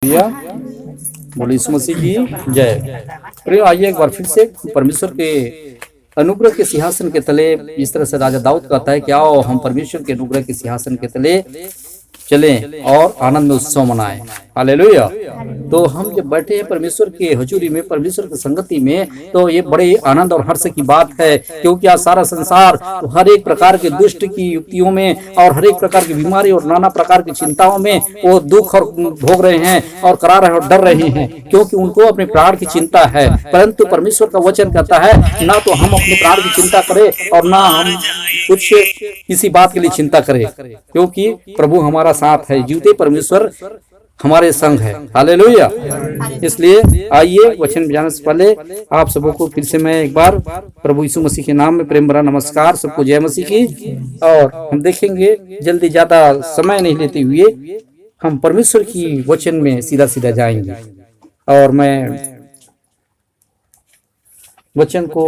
भैया बोले यीशु मसीह की जय। प्रिय आइए एक बार फिर से परमेश्वर के अनुग्रह के सिंहासन के तले, इस तरह से राजा दाऊद कहता है कि आओ हम परमेश्वर के अनुग्रह के सिंहासन के तले चलें और आनंद में उत्सव मनाएं। हालेलुया। तो हम जब बैठे हैं परमेश्वर के हजूरी में, परमेश्वर की संगति में, तो ये बड़े आनंद और हर्ष की बात है, क्योंकि आज सारा संसार तो हर एक प्रकार के दुष्ट की युक्तियों में और हर एक प्रकार की बीमारी और नाना प्रकार की चिंताओं में वो दुख और भोग रहे हैं और करा रहे और डर रहे हैं, क्योंकि उनको अपने प्राण की चिंता है। परंतु परमेश्वर का वचन कहता है ना तो हम अपने प्राण की चिंता करें और ना हम कुछ किसी बात के लिए चिंता करें, क्योंकि प्रभु हमारा साथ है, जीवते परमेश्वर हमारे संग है। हालेलुया। इसलिए आइए वचन में जाने से पहले आप सबों को फिर से मैं एक बार प्रभु यीशु मसीह के नाम में प्रेम भरा नमस्कार, सबको जय मसीह की। और हम देखेंगे जल्दी ज्यादा समय नहीं लेते हुए हम परमेश्वर की वचन में सीधा सीधा जाएंगे। और मैं वचन को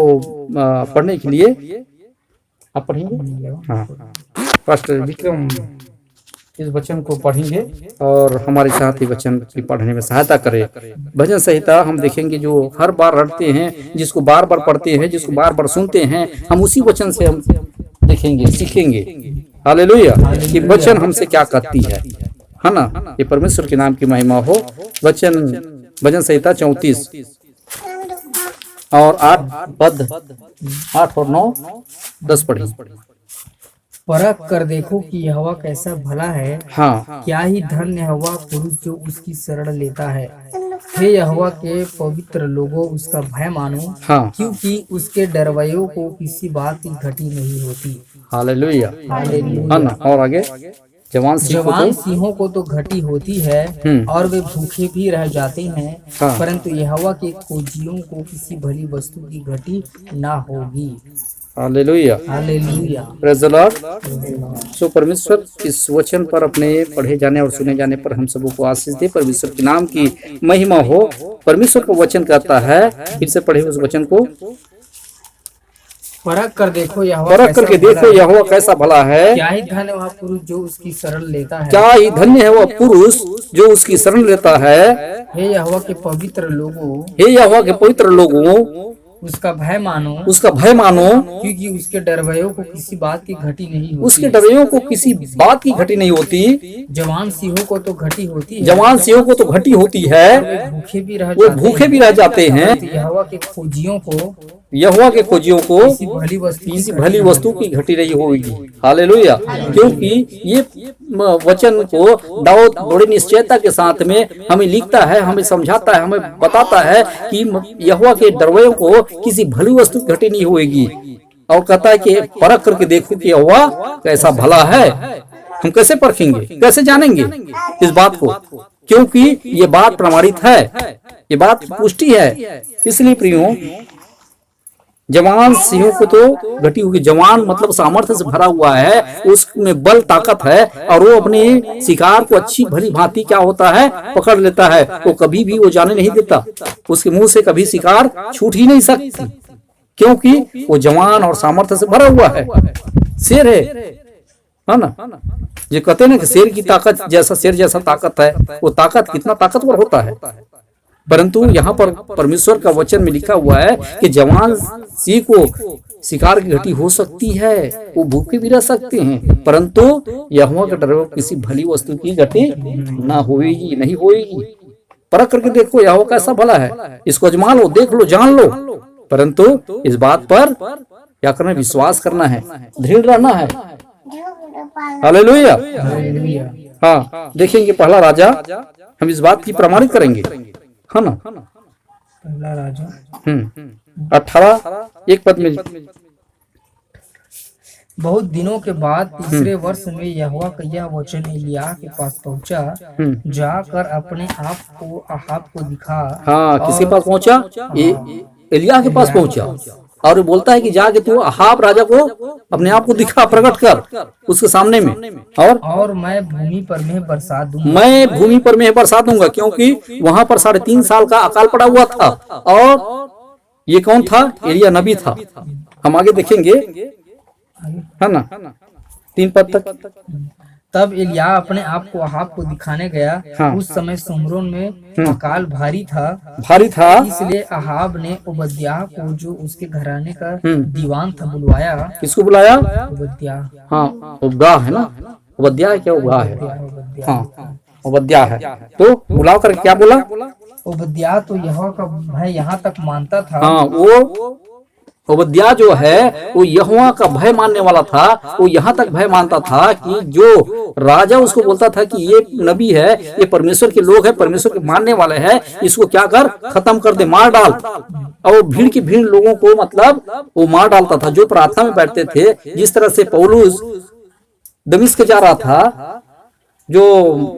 पढ़ने के लिए आप पढ़ेंगे। हाँ, पास्टर विक्रम इस वचन को पढ़ेंगे और हमारे साथ ही वचन की पढ़ने में सहायता करें। भजन संहिता हम देखेंगे जो हर बार रटते हैं, जिसको बार बार पढ़ते हैं, जिसको बार बार सुनते हैं, हम उसी वचन से हम देखेंगे, सीखेंगे। हालेलुया। कि वचन हमसे क्या कहती है ना। ये परमेश्वर के नाम की महिमा हो। वचन भजन संहिता 34 और 8 पद 8 और 9 10 पढ़े। परख कर देखो कि यहोवा कैसा भला है। हाँ, क्या ही धन्य है वह पुरुष जो उसकी शरण लेता है। हे यहोवा के पवित्र लोगों, उसका भय मानो। हाँ, क्योंकि उसके डरवैयों को किसी बात की घटी नहीं होती। हालेलुया। हालेलुया। ना और आगे जवान सिंहों को तो घटी होती है और वे भूखे भी रह जाते हैं। हाँ। परंतु यहोवा के खोजियों को किसी भली वस्तु की घटी ना होगी। Hallelujah. Hallelujah. Praise the Lord. So परमेश्वर इस वचन पर अपने पढ़े जाने और सुने जाने पर हम सबों को आशीष दे। परमेश्वर के नाम की महिमा हो। परमेश्वर का वचन कहता है, फिर से पढ़े उस वचन को। परख कर देखो यहोवा परख करके देखो यहोवा कैसा भला है। क्या ही धन्य वह पुरुष जो उसकी शरण लेता है। क्या ही धन्य है वह पुरुष जो उसकी शरण लेता है। हे यहोवा के पवित्र लोगों, हे यहोवा के पवित्र लोगों, उसका भय मानो। उसका भय मानो। क्योंकि उसके डरवैयों को किसी बात की घटी नहीं होती। उसके डरवैयों को किसी बात की घटी नहीं होती। जवान सिंहों को तो घटी होती है। जवान सिंहों को तो घटी होती है। वे भूखे भी रह वो जाते भूखे हैं। भी रह जाते हैं। यहोवा के खोजियों को यहोवा के खोजियों को किसी भली वस्तु की घटी नहीं होगी। हालेलुया। क्योंकि ये वचन को दाऊद बड़ी निश्चयता के साथ में हमें लिखता है, हमें समझाता है, हमें बताता है कि यहोवा के डरवैयों को किसी भली वस्तु की घटी नहीं होगी। और कहता है कि परख करके देखो कि यहोवा कैसा भला है। हम कैसे परखेंगे, कैसे जानेंगे इस बात को? क्योंकि ये बात प्रमाणित है, ये बात पुष्टि है। इसलिए प्रियो, जवान सिंहों को तो घटी होगी। जवान मतलब सामर्थ्य से भरा हुआ है, उसमें बल ताकत है और वो अपने शिकार को अच्छी भली भांति क्या होता है पकड़ लेता है। वो कभी भी वो जाने नहीं देता, उसके मुंह से कभी शिकार छूट ही नहीं सकती, क्योंकि वो जवान और सामर्थ्य से भरा हुआ है। शेर है ना। ये कहते हैं ना कि शेर की ताकत जैसा, शेर जैसा ताकत है, वो ताकत कितना ताकतवर होता है। परंतु यहाँ पर परमेश्वर का वचन में लिखा हुआ है कि जवान सिंह को शिकार की घटी हो सकती है, वो भूखे भी रह सकते हैं, परंतु यहोवा के डर किसी भली वस्तु की घटी ना होगी, नहीं होगी। परख करके देखो यहोवा कैसा भला है। इसको अजमा लो, देख लो, जान लो। परंतु इस बात पर क्या करना है? विश्वास करना है, दृढ़ रहना है। हालेलुया। हाँ, देखेंगे पहला राजा, हम इस बात की प्रमाणित करेंगे, है ना। पहला राजा 18 एक पद में। बहुत दिनों के बाद तीसरे वर्ष में यहोवा का यह वचन एलिय्याह के पास पहुंचा। जाकर अपने आप को अहाब को दिखा। हाँ, किसके पास पहुंचा? एलिय्याह के पास पहुंचा और वो बोलता है कि जाके तू अहाब राजा को अपने आप को दिखा, प्रकट कर उसके सामने में। और मैं भूमि पर मेह बरसा दूंगा। मैं भूमि पर मेह बरसा दूंगा, क्योंकि वहां पर 3.5 साल का अकाल पड़ा हुआ था। और ये कौन था? एलिय्याह नबी था। हम आगे देखेंगे, है ना, 3 पद तक। तब एलिया अपने आप को अहाब को दिखाने गया। हाँ। उस समय सुमरोन में अकाल भारी था, इसलिए अहाब ने ओबद्याह को, जो उसके घराने का दीवान था, बुलवाया। किसको बुलाया? ओबद्याह। हाँ, उबदा है ना, उबद्याह क्या उबदा है? ओबद्याह। हाँ, उबद्याह है। तो बुलाओ कर क्या बोला? ओबद्याह तो यहोवा का भय यहाँ तक मानता था। हाँ, वो ओबद्याह जो है वो यहोवा का भय मानने वाला था। वो यहाँ तक भय मानता था कि जो राजा उसको बोलता था कि ये नबी है, ये परमेश्वर के लोग हैं, परमेश्वर के मानने वाले हैं, इसको क्या कर, खत्म कर दे, मार डाल। और भीड़ की भीड़ लोगों को मतलब वो मार डालता था जो प्रार्थना में बैठते थे। जिस तरह से पौलुस दमिश्क जा रहा था, जो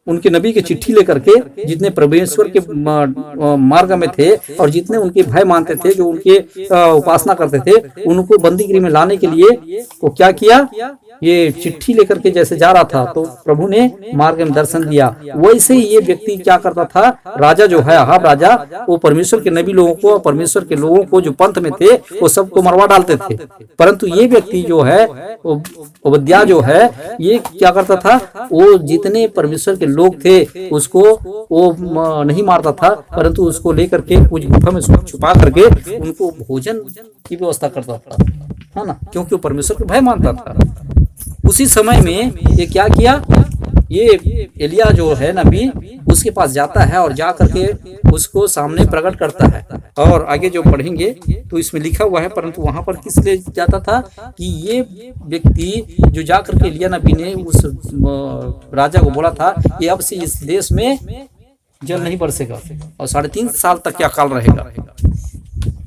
उनके नबी की चिट्ठी लेकर के, जितने परमेश्वर के मार्ग में थे और जितने उनके भय मानते थे, जो उनके उपासना करते थे, उनको बंदीगिरी में लाने के लिए वो क्या किया, ये चिट्ठी लेकर के जैसे जा रहा था तो प्रभु ने मार्ग में दर्शन दिया। वैसे ही ये व्यक्ति क्या करता था, राजा जो है अहाब राजा, वो परमेश्वर के नबी लोगों को, परमेश्वर के लोगों को जो पंथ में थे वो सबको मरवा डालते थे। परंतु ये व्यक्ति जो है ओबद्याह जो है, ये क्या करता था, वो जितने परमेश्वर के लोग थे उसको वो नहीं मारता था, परंतु उसको लेकर के कुछ गुफा में छुपा करके उनको भोजन की व्यवस्था करता था, है ना, क्योंकि वो परमेश्वर के भय मानता था। उसी समय में ये क्या किया, ये एलिया जो है नबी, उसके पास जाता है और जा करके उसको सामने प्रकट करता है। और आगे जो पढ़ेंगे तो इसमें लिखा हुआ है, परंतु वहां पर किस लिए जाता था कि ये व्यक्ति जो जा करके एलिया नबी ने उस राजा को बोला था कि अब से इस देश में जल नहीं बरसेगा और 3.5 साल तक क्या अकाल रहेगा,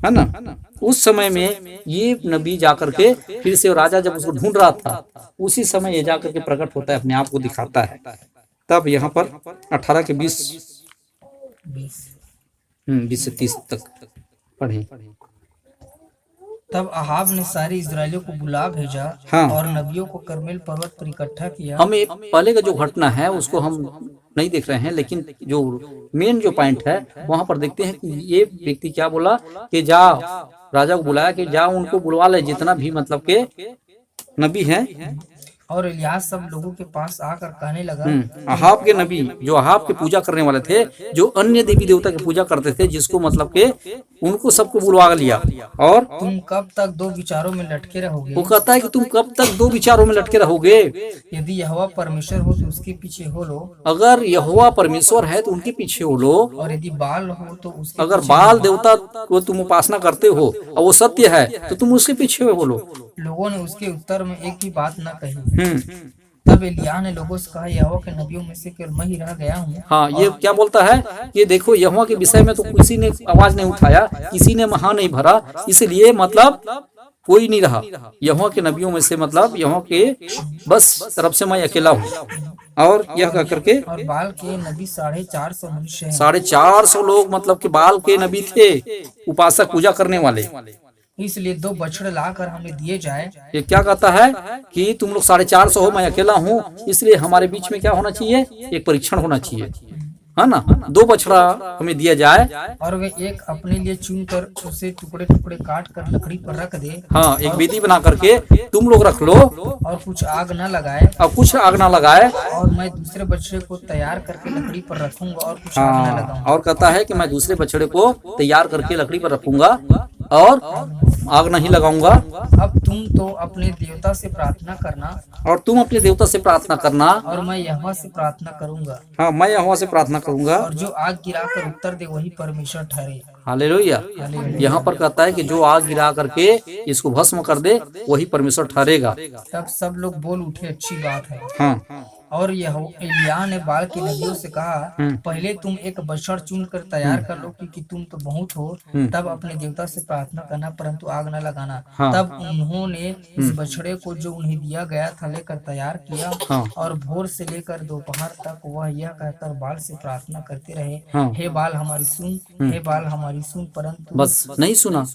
है ना। उस समय में ये नबी जाकर के फिर से राजा जब उसको ढूंढ रहा था, उसी समय ये जाकर के प्रकट होता है, अपने आप को दिखाता है। तब यहाँ पर 18 के 20 से 30 तक पढ़े। तब अहाब ने सारे इजरायलियों को बुला भेजा। हाँ। और नबियों को कर्मेल पर्वत पर इकट्ठा किया। हमें पहले का जो घटना है उसको हम नहीं देख रहे हैं, लेकिन जो मेन जो पॉइंट है वहां पर देखते हैं कि ये व्यक्ति क्या बोला कि जा, राजा को बुलाया कि जा उनको बुलवा ले, जितना भी मतलब के नबी हैं। और इलियास सब लोगों के पास आकर कहने लगा, अहाब के नबी, जो अहाब के पूजा करने वाले थे, जो अन्य देवी देवता की पूजा करते थे, जिसको मतलब के उनको सबको बुलवा लिया। और तुम कब तक दो विचारों में लटके रहोगे? वो कहता है कि तुम कब तक दो विचारों में लटके रहोगे? यदि यहोवा परमेश्वर हो तो उसके पीछे हो लो। अगर यहोवा परमेश्वर है तो उनके पीछे हो लो। और यदि बाल हो तो उसके अगर पीछे बाल हो। देवता को तुम उपासना करते हो और वो सत्य है तो तुम उसके पीछे हो बोलो। लोगों ने उसके उत्तर में एक भी बात न कही। तब एलिय्याह ने लोगों से कहा, यहोवा के नबियों में से केवल मैं ही रह गया हूँ। हाँ, ये क्या बोलता है कि देखो यहोवा के विषय में तो किसी ने आवाज नहीं उठाया, किसी ने महा नहीं भरा, इसलिए मतलब कोई नहीं रहा यहोवा के नबियों में से, मतलब यहोवा के बस तरफ से मैं अकेला हूँ। और यह कह करके और बाल के नबी 450 मनुष्य हैं। 450 लोग मतलब कि बाल के नबी थे, उपासक पूजा करने वाले। इसलिए 2 बछड़े लाकर हमें दिए जाए। ये क्या कहता है कि तुम लोग 450 हो, मैं अकेला हूँ, इसलिए हमारे बीच में क्या होना चाहिए, एक परीक्षण होना चाहिए, है ना। 2 बछड़ा हमें दिया जाए। और वे एक अपने लिए चुनकर उसे टुकड़े टुकड़े काट कर लकड़ी पर रख दे। हाँ, एक वेदी बना करके तुम लोग रख लो और कुछ आग न लगाए। और कुछ आग ना लगाए। और मैं दूसरे बछड़े को तैयार करके लकड़ी पर रखूंगा और कुछ आग न लगाऊंगा। और कहता है कि मैं दूसरे बछड़े को तैयार करके लकड़ी पर रखूंगा और आग नहीं लगाऊंगा। अब तुम तो अपने देवता से प्रार्थना करना। और तुम अपने देवता से प्रार्थना करना। और मैं यहोवा से प्रार्थना करूंगा। हाँ, मैं यहोवा से प्रार्थना करूंगा। और जो आग गिराकर उत्तर दे वही परमेश्वर ठहरे। हालेलुया। यहाँ पर कहता है कि जो आग गिरा करके इसको भस्म कर दे वही परमेश्वर ठहरेगा। तब सब लोग बोल उठे, अच्छी बात है। हाँ। और एलिय्याह ने बाल के नबियों से कहा, पहले तुम एक बछड़ चुनकर तैयार कर लो, क्योंकि तुम तो बहुत हो। तब अपने देवता से प्रार्थना करना, परंतु आग न लगाना। हाँ। तब उन्होंने इस बछड़े को जो उन्हें दिया गया था लेकर तैयार किया। हाँ। और भोर से लेकर दोपहर तक वह यह कहकर बाल से प्रार्थना करते रहे, हाँ। हे बाल हमारी सुन, हे बाल हमारी सुन, परंतु बस नहीं सुना,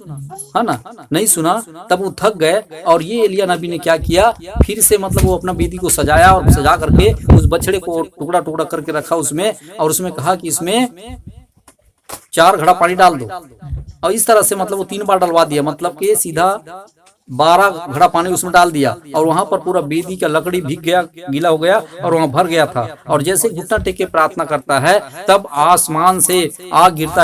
है ना, नहीं सुना। तब वो थक गए और ये एलिया नबी ने क्या किया, फिर से मतलब वो अपना वेदी को सजाया और सजा करके उस बछड़े को टुकड़ा टुकड़ा करके रखा उसमें, और उसमें कहा कि इसमें 4 घड़ा पानी डाल दो। और इस तरह से मतलब वो 3 बार डलवा दिया, मतलब कि सीधा 12 घड़ा पानी उसमें डाल दिया और वहां पर पूरा बेदी का लकड़ी भीग गया, गीला हो गया और वहां भर गया था। और जैसे घुटना टेक के प्रार्थना करता है तब आसमान से आग गिरता है।